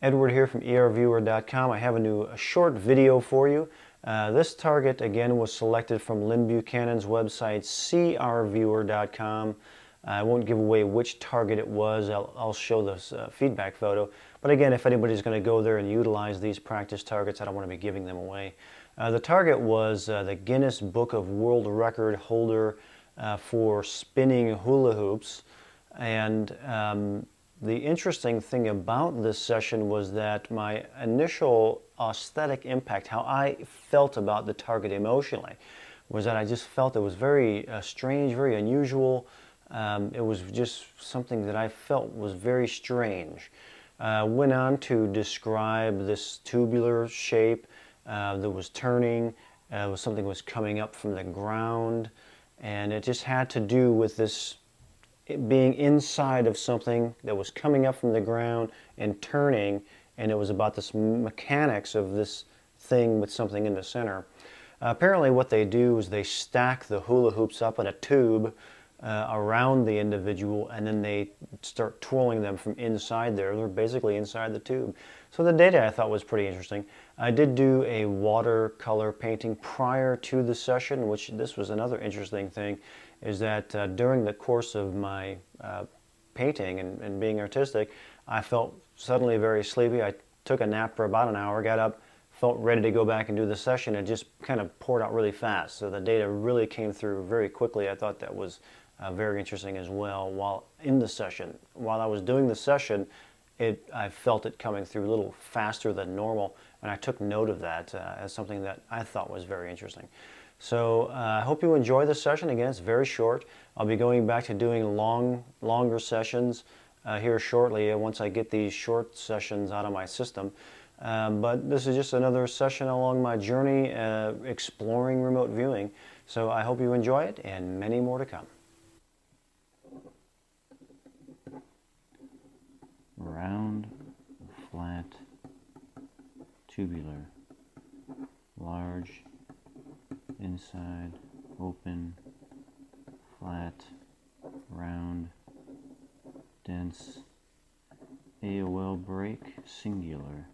Edward here from erviewer.com. I have a short video for you. This target again was selected from Lynn Buchanan's website crviewer.com. I won't give away which target it was. I'll show this feedback photo. But again, if anybody's going to go there and utilize these practice targets, I don't want to be giving them away. The target was the Guinness Book of World Record holder for spinning hula hoops. And the interesting thing about this session was that my initial aesthetic impact, how I felt about the target emotionally, was that I just felt it was very strange, very unusual. It was just something that I felt was very strange. Went on to describe this tubular shape that was turning, was something was coming up from the ground, and it just had to do with this being inside of something that was coming up from the ground and turning, and it was about this mechanics of this thing with something in the center. Apparently what they do is they stack the hula hoops up in a tube around the individual, and then they start twirling them from inside there. They're basically inside the tube. So the data I thought was pretty interesting. I did do a watercolor painting prior to the session, which this was another interesting thing, is that during the course of my painting and being artistic, I felt suddenly very sleepy. I took a nap for about an hour, got up, felt ready to go back and do the session, and just kind of poured out really fast. So the data really came through very quickly. I thought that was very interesting as well while in the session. While I was doing the session, I felt it coming through a little faster than normal, and I took note of that as something that I thought was very interesting. So I hope you enjoy this session. Again, it's very short. I'll be going back to doing longer sessions here shortly once I get these short sessions out of my system. But this is just another session along my journey exploring remote viewing. So I hope you enjoy it, and many more to come. Round, flat, tubular, large, inside, open, flat, round, dense, AOL break, singular,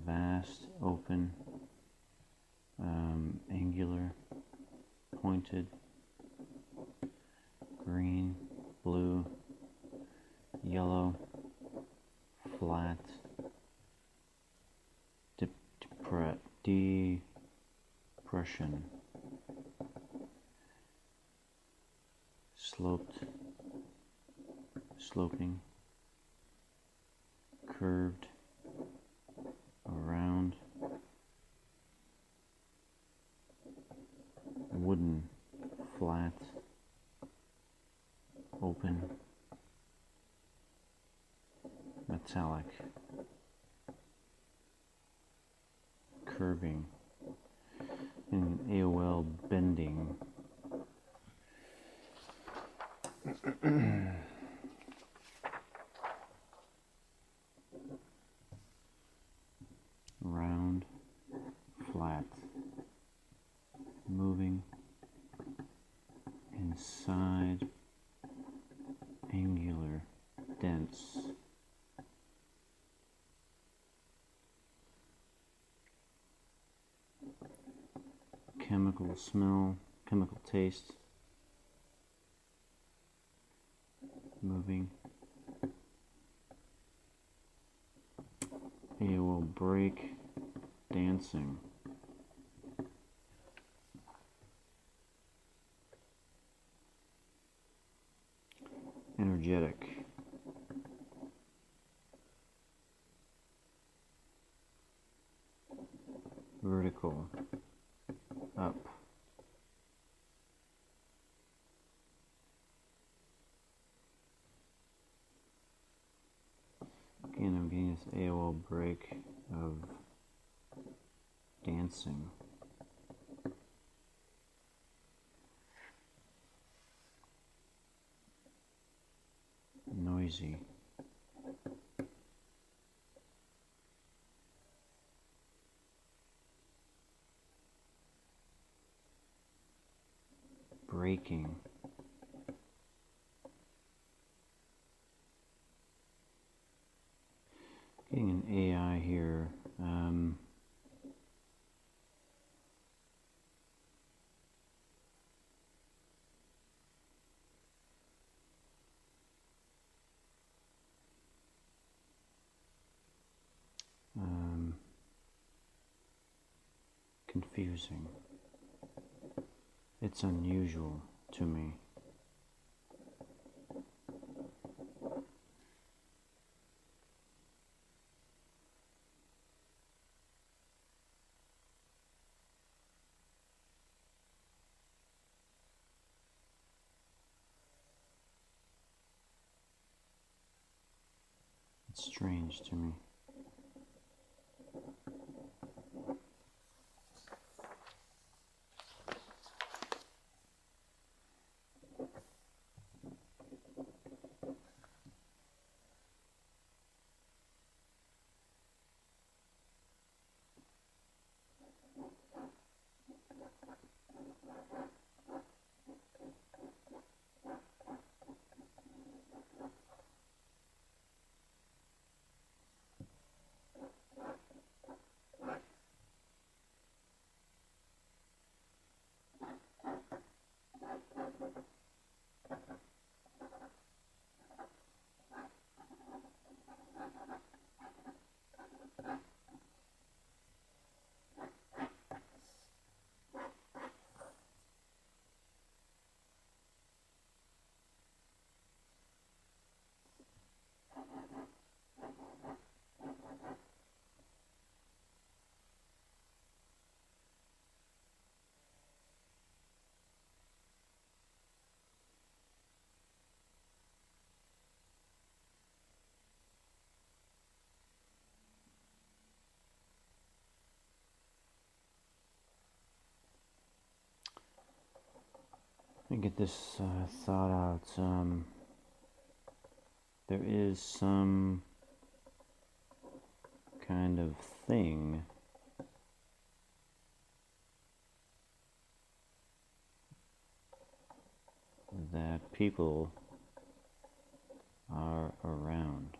vast, open, angular, pointed, green, blue, yellow, flat, depression, sloped, sloping, curved, around, wooden, flat, open, metallic, curving, and AOL bending. Round, flat, moving, inside, angular, dense, chemical smell, chemical taste, moving, AOL break, dancing, energetic, vertical, up, again I'm getting this AOL break of dancing, noisy, breaking, Getting an AI here. Confusing. It's unusual to me. It's strange to me. Let me get this thought out. There is some kind of thing that people are around.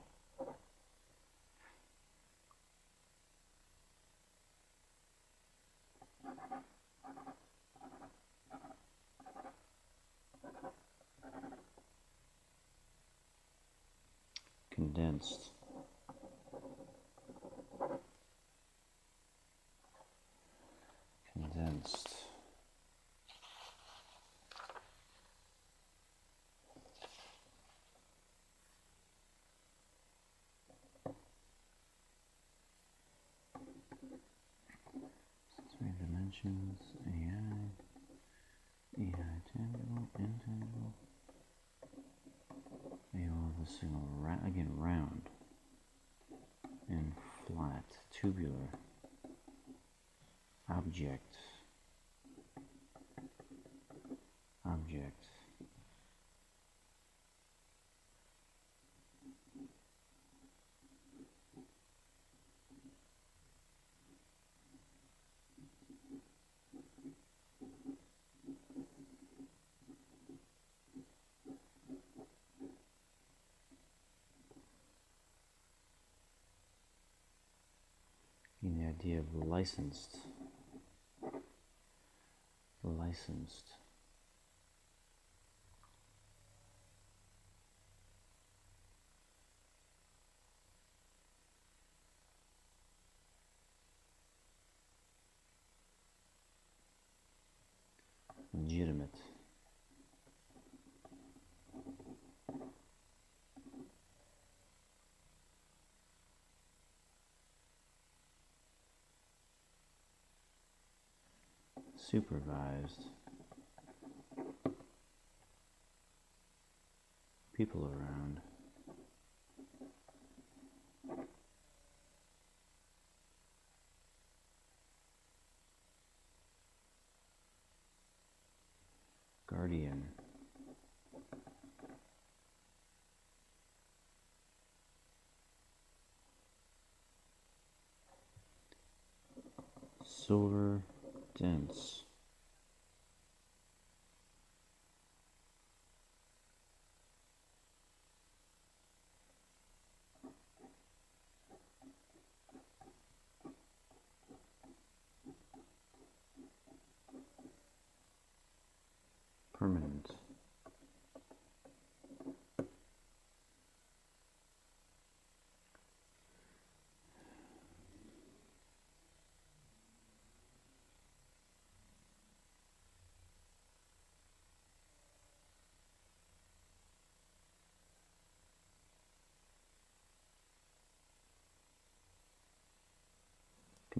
Condensed. Condensed. Three dimensions, AI tangible, intangible. AO of a single, again, round and flat, tubular, object, object. The idea of licensed, licensed. Legitimate. Supervised. People around. Guardian. Silver dense.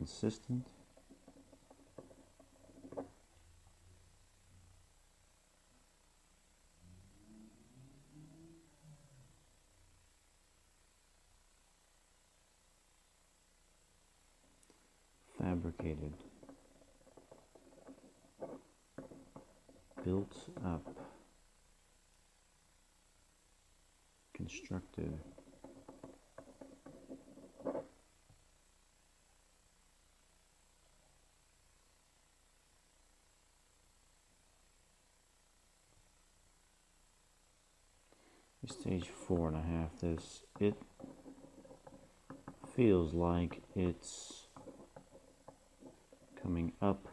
consistent. Fabricated, built up, constructed, stage 4.5. It feels like it's coming up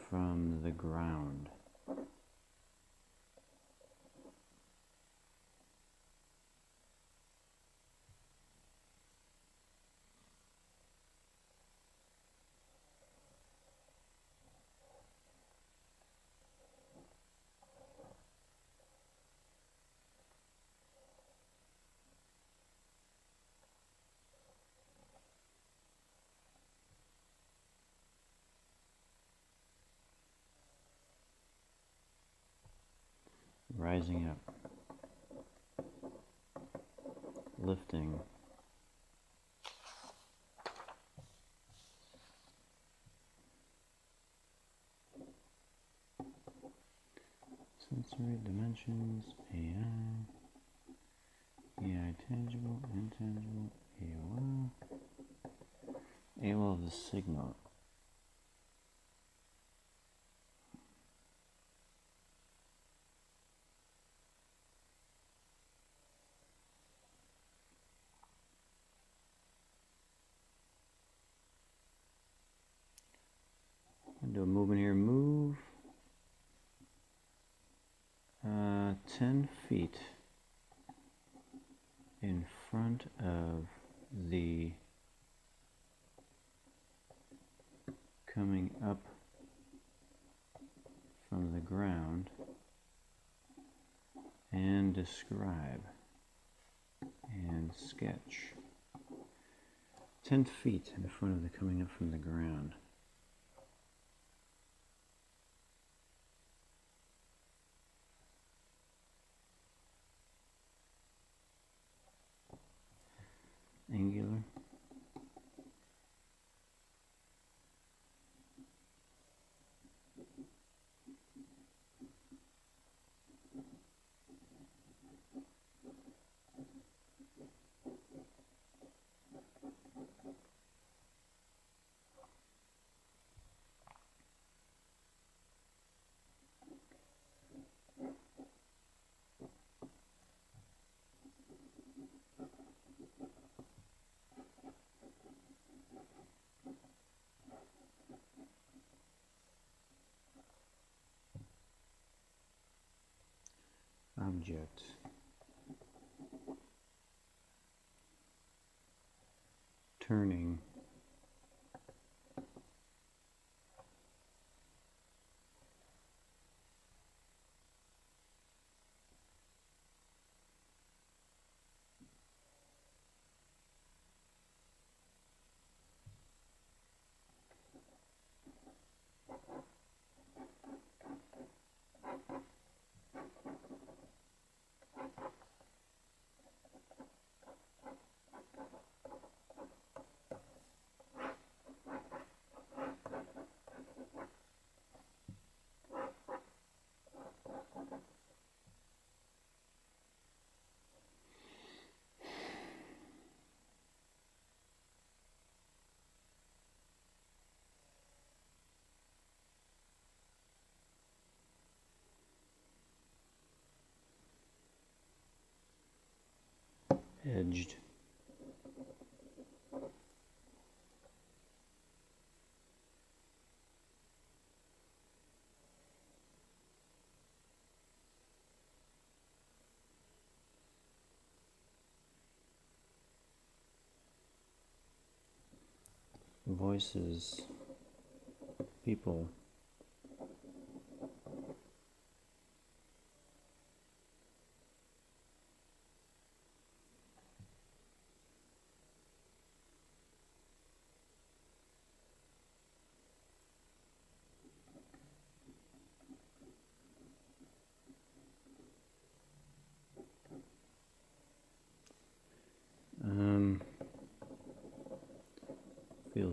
from the ground. Rising up, lifting, sensory dimensions, AI, AI tangible, intangible, AOL, AOL of the signal. Do a movement here, move 10 feet in front of the coming up from the ground and describe and sketch 10 feet in front of the coming up from the ground. Angular, object, turning, edged, voices, people,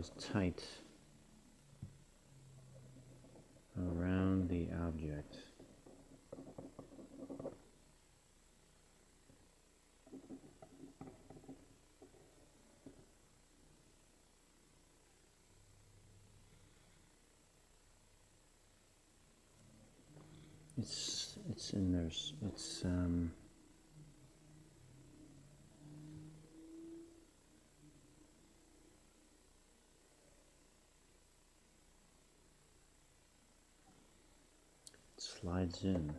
is tight around the object. It's in there. It's slides in.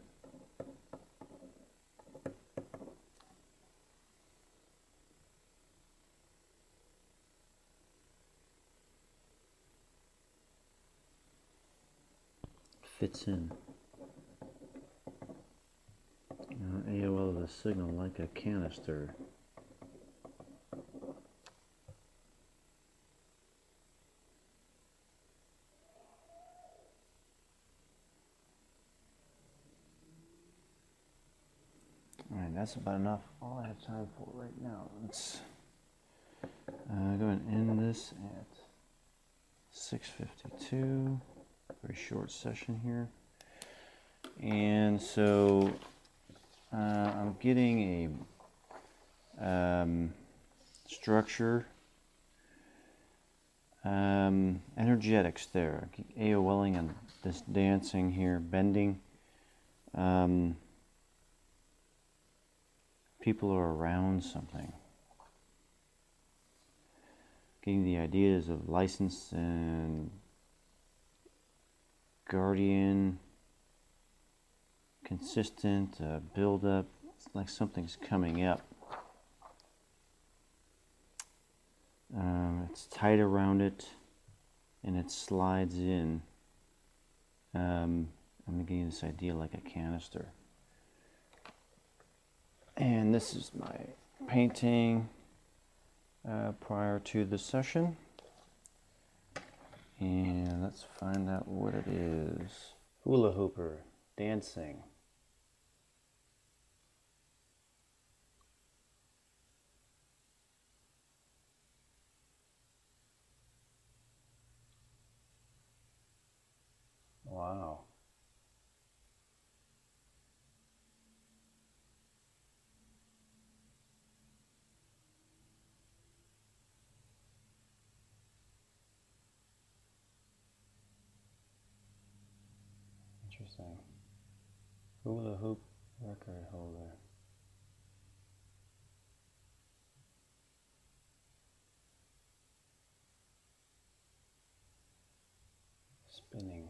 Fits in. AOL is a signal like a canister. Alright, that's about enough. All I have time for right now. Let's go ahead and end this at 6:52. Very short session here. And so I'm getting a structure, energetics there. AOLing and this dancing here, bending. People are around something. Getting the ideas of license and guardian, consistent, build up. It's like something's coming up. It's tight around it and it slides in. I'm getting this idea like a canister. And this is my painting prior to the session. And let's find out what it is. Hula hooper, dancing. Wow. Interesting. Hula hoop record holder. Spinning.